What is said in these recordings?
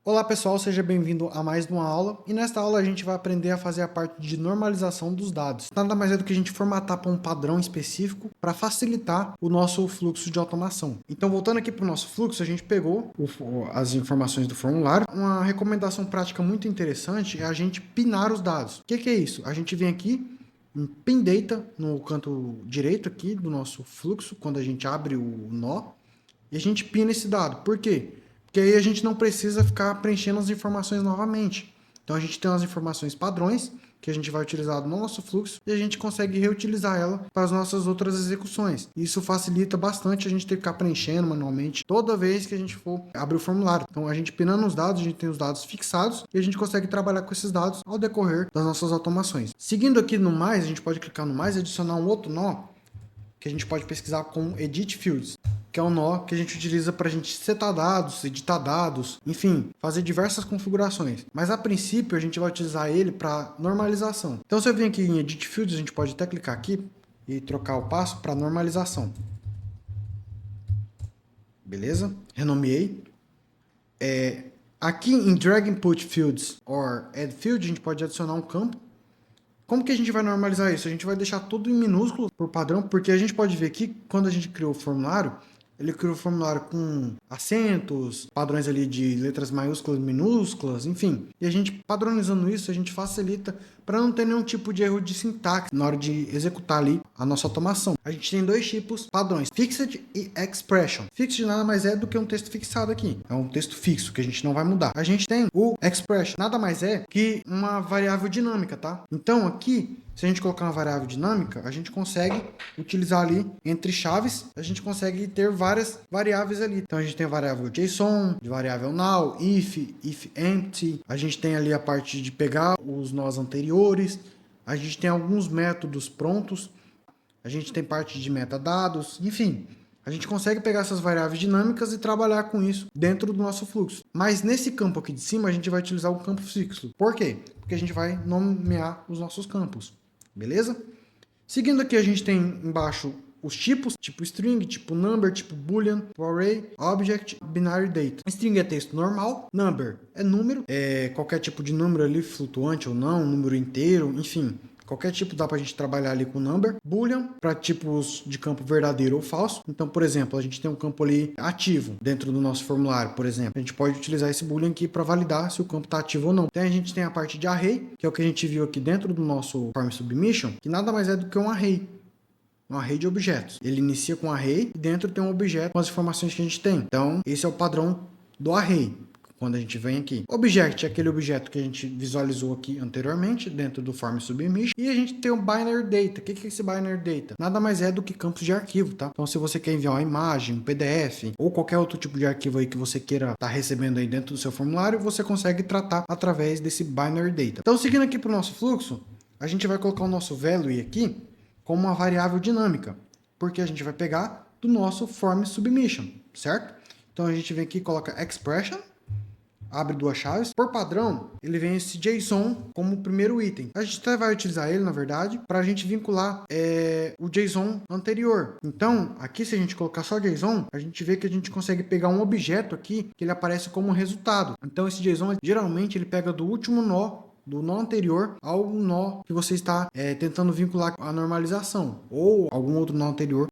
Olá pessoal, seja bem-vindo a mais uma aula e nesta aula a gente vai aprender a fazer a parte de normalização dos dados. Nada mais é do que a gente formatar para um padrão específico para facilitar o nosso fluxo de automação. Então voltando aqui para o nosso fluxo, a gente pegou as informações do formulário. Uma recomendação prática muito interessante é a gente pinar os dados. O que é isso? A gente vem aqui em Pin Data no canto direito aqui do nosso fluxo, quando a gente abre o nó, e a gente pina esse dado. Por quê? Porque aí a gente não precisa ficar preenchendo as informações novamente. Então a gente tem as informações padrões que a gente vai utilizar no nosso fluxo e a gente consegue reutilizar ela para as nossas outras execuções. Isso facilita bastante a gente ter que ficar preenchendo manualmente toda vez que a gente for abrir o formulário. Então a gente pinando os dados, a gente tem os dados fixados e a gente consegue trabalhar com esses dados ao decorrer das nossas automações. Seguindo aqui no mais, a gente pode clicar no mais e adicionar um outro nó que a gente pode pesquisar com Edit Fields, que é um nó que a gente utiliza para a gente setar dados, editar dados, enfim, fazer diversas configurações. Mas a princípio a gente vai utilizar ele para normalização. Então se eu vim aqui em Edit Fields, a gente pode até clicar aqui e trocar o passo para normalização. Beleza? Renomeei. Aqui em Drag Input Fields or Add Field, a gente pode adicionar um campo. Como que a gente vai normalizar isso? A gente vai deixar tudo em minúsculo por padrão, porque a gente pode ver aqui, quando a gente criou o formulário, ele criou o formulário com acentos, padrões ali de letras maiúsculas, minúsculas, enfim. E a gente padronizando isso, a gente facilita para não ter nenhum tipo de erro de sintaxe na hora de executar ali a nossa automação. A gente tem dois tipos padrões, Fixed e Expression. Fixed nada mais é do que um texto fixado aqui. É um texto fixo que a gente não vai mudar. A gente tem o Expression, nada mais é que uma variável dinâmica, tá? Então aqui, se a gente colocar uma variável dinâmica, a gente consegue utilizar ali entre chaves, a gente consegue ter várias variáveis ali. Então a gente tem a variável JSON, de variável null, if empty, a gente tem ali a parte de pegar os nós anteriores, a gente tem alguns métodos prontos, a gente tem parte de metadados, enfim. A gente consegue pegar essas variáveis dinâmicas e trabalhar com isso dentro do nosso fluxo. Mas nesse campo aqui de cima, a gente vai utilizar o campo fixo. Por quê? Porque a gente vai nomear os nossos campos. Beleza? Seguindo aqui, a gente tem embaixo os tipos, tipo string, tipo number, tipo boolean, tipo array, object, binary data. String é texto normal, number é número, qualquer tipo de número ali, flutuante ou não, número inteiro, enfim. Qualquer tipo dá para a gente trabalhar ali com number. Boolean, para tipos de campo verdadeiro ou falso. Então, por exemplo, a gente tem um campo ali ativo dentro do nosso formulário, por exemplo. A gente pode utilizar esse boolean aqui para validar se o campo está ativo ou não. Então, a gente tem a parte de array, que é o que a gente viu aqui dentro do nosso form submission, que nada mais é do que um array. Um array de objetos. Ele inicia com um array e dentro tem um objeto com as informações que a gente tem. Então, esse é o padrão do array. Quando a gente vem aqui. Object é aquele objeto que a gente visualizou aqui anteriormente, dentro do Form Submission. E a gente tem o Binary Data. O que é esse Binary Data? Nada mais é do que campos de arquivo, tá? Então, se você quer enviar uma imagem, um PDF, ou qualquer outro tipo de arquivo aí que você queira estar recebendo aí dentro do seu formulário, você consegue tratar através desse Binary Data. Então, seguindo aqui para o nosso fluxo, a gente vai colocar o nosso value aqui como uma variável dinâmica, porque a gente vai pegar do nosso Form Submission, certo? Então, a gente vem aqui e coloca Expression, abre duas chaves. Por padrão, ele vem esse JSON como primeiro item. A gente até vai utilizar ele, na verdade, para a gente vincular o JSON anterior. Então, aqui se a gente colocar só JSON, a gente vê que a gente consegue pegar um objeto aqui que ele aparece como resultado. Então, esse JSON, geralmente, ele pega do último nó, do nó anterior ao nó que você está tentando vincular a normalização ou algum outro nó anterior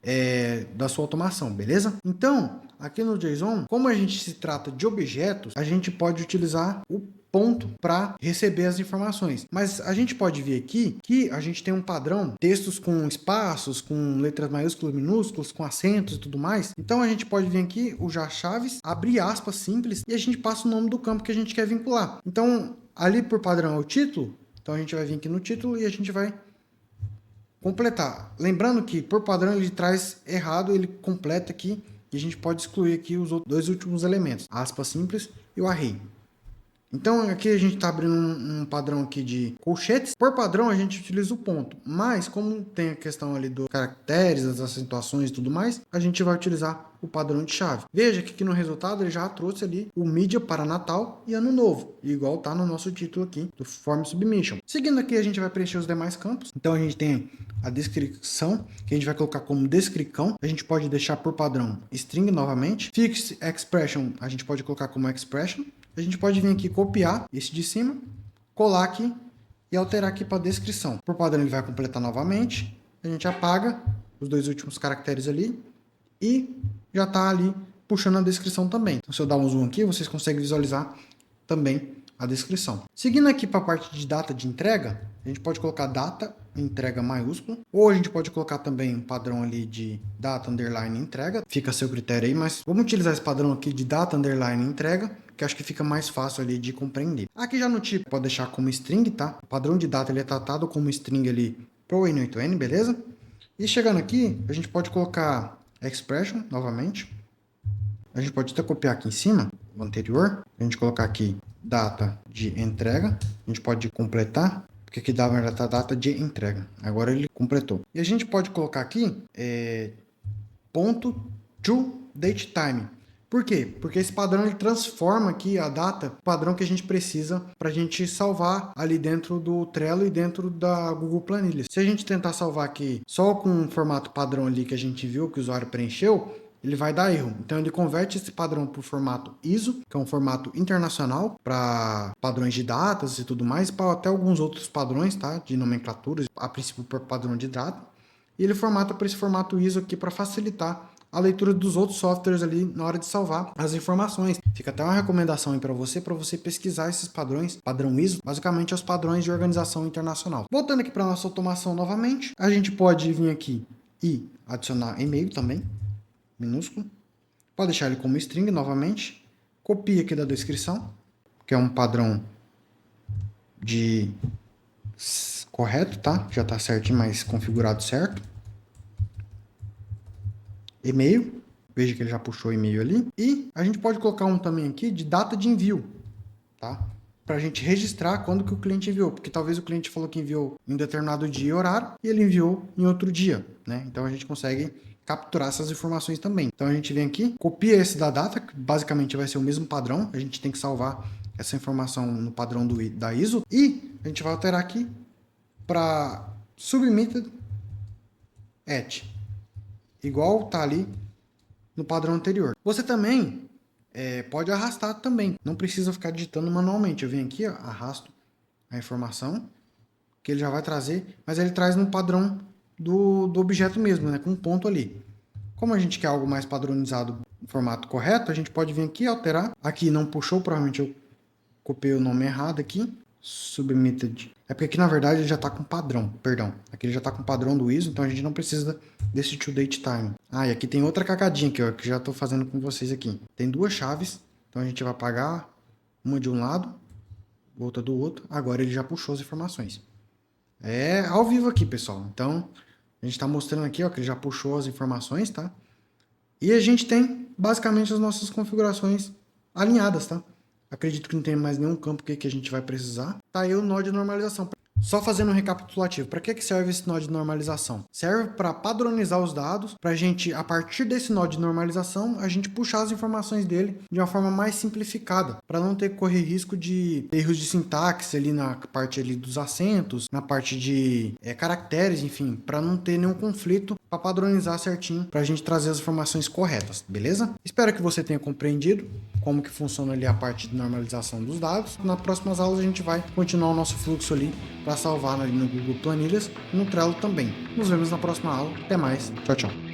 da sua automação, beleza? Então, aqui no JSON, como a gente se trata de objetos, a gente pode utilizar o ponto para receber as informações. Mas a gente pode ver aqui que a gente tem um padrão, textos com espaços, com letras maiúsculas, minúsculas, com acentos e tudo mais. Então a gente pode vir aqui, usar chaves, abrir aspas simples e a gente passa o nome do campo que a gente quer vincular. Então, ali por padrão é o título, então a gente vai vir aqui no título e a gente vai completar. Lembrando que por padrão ele traz errado, ele completa aqui e a gente pode excluir aqui os dois últimos elementos, aspas simples e o array. Então aqui a gente está abrindo um padrão aqui de colchetes. Por padrão a gente utiliza o ponto, mas como tem a questão ali dos caracteres, das acentuações e tudo mais, a gente vai utilizar o padrão de chave. Veja que aqui no resultado ele já trouxe ali o mídia para Natal e Ano Novo, igual tá no nosso título aqui do Form Submission. Seguindo aqui a gente vai preencher os demais campos. Então a gente tem a descrição, que a gente vai colocar como descricão. A gente pode deixar por padrão string novamente. Fixed expression a gente pode colocar como expression. a gente pode vir aqui copiar esse de cima, colar aqui e alterar aqui para descrição. Por padrão ele vai completar novamente, a gente apaga os dois últimos caracteres ali e já está ali puxando a descrição também. Então se eu dar um zoom aqui, vocês conseguem visualizar também a descrição. Seguindo aqui para a parte de data de entrega, a gente pode colocar data entrega maiúsculo, ou a gente pode colocar também um padrão ali de data underline entrega, fica a seu critério aí, mas vamos utilizar esse padrão aqui de data underline entrega, que acho que fica mais fácil ali de compreender. Aqui já no tipo, pode deixar como string, tá? O padrão de data ele é tratado como string ali pro N8N, beleza? E chegando aqui, a gente pode colocar expression novamente. A gente pode até copiar aqui em cima, o anterior. A gente colocar aqui data de entrega. A gente pode completar, porque aqui dava a data de entrega. Agora ele completou. E a gente pode colocar aqui ponto to date time. Por quê? Porque esse padrão ele transforma aqui a data, padrão que a gente precisa para a gente salvar ali dentro do Trello e dentro da Google Planilhas. Se a gente tentar salvar aqui só com um formato padrão ali que a gente viu, que o usuário preencheu, ele vai dar erro. Então ele converte esse padrão para o formato ISO, que é um formato internacional para padrões de datas e tudo mais, para até alguns outros padrões, tá? De nomenclaturas, a princípio por padrão de data. E ele formata para esse formato ISO aqui para facilitar a leitura dos outros softwares ali na hora de salvar as informações. Fica até uma recomendação aí para você pesquisar esses padrões, padrão ISO, basicamente os padrões de organização internacional. Voltando aqui para nossa automação novamente, a gente pode vir aqui e adicionar e-mail também, minúsculo. Pode deixar ele como string novamente. Copia aqui da descrição, que é um padrão de correto, tá? Já tá certinho, mas configurado certo. E-mail, veja que ele já puxou o e-mail ali. E a gente pode colocar um também aqui de data de envio, tá? Para a gente registrar quando que o cliente enviou, porque talvez o cliente falou que enviou em um determinado dia e horário e ele enviou em outro dia, né? Então a gente consegue capturar essas informações também. Então a gente vem aqui, copia esse da data, que basicamente vai ser o mesmo padrão, a gente tem que salvar essa informação no padrão da ISO e a gente vai alterar aqui para submitted at, igual tá ali no padrão anterior. Você também pode arrastar também, não precisa ficar digitando manualmente. Eu venho aqui, ó, arrasto a informação, que ele já vai trazer, mas ele traz no padrão do objeto mesmo, né, com um ponto ali. Como a gente quer algo mais padronizado no formato correto, a gente pode vir aqui e alterar. Aqui não puxou, provavelmente eu copiei o nome errado aqui. Submitted. É porque aqui na verdade ele já está com padrão, perdão. Aqui ele já está com padrão do ISO, então a gente não precisa desse to date time. Ah, e aqui tem outra cacadinha aqui, ó, que já estou fazendo com vocês aqui. Tem duas chaves, então a gente vai apagar uma de um lado, outra do outro. Agora ele já puxou as informações. É ao vivo aqui, pessoal. Então a gente está mostrando aqui, ó, que ele já puxou as informações, tá? E a gente tem basicamente as nossas configurações alinhadas, tá? Acredito que não tem mais nenhum campo que a gente vai precisar. Tá aí o nó de normalização. Só fazendo um recapitulativo, para que serve esse nó de normalização? Serve para padronizar os dados, para a gente, a partir desse nó de normalização, a gente puxar as informações dele de uma forma mais simplificada, para não ter que correr risco de erros de sintaxe ali na parte ali dos acentos, na parte de caracteres, enfim, para não ter nenhum conflito, para padronizar certinho, para a gente trazer as informações corretas, beleza? Espero que você tenha compreendido como que funciona ali a parte de normalização dos dados. Nas próximas aulas a gente vai continuar o nosso fluxo ali para salvar ali no Google Planilhas e no Trello também. Nos vemos na próxima aula. Até mais. Tchau, tchau.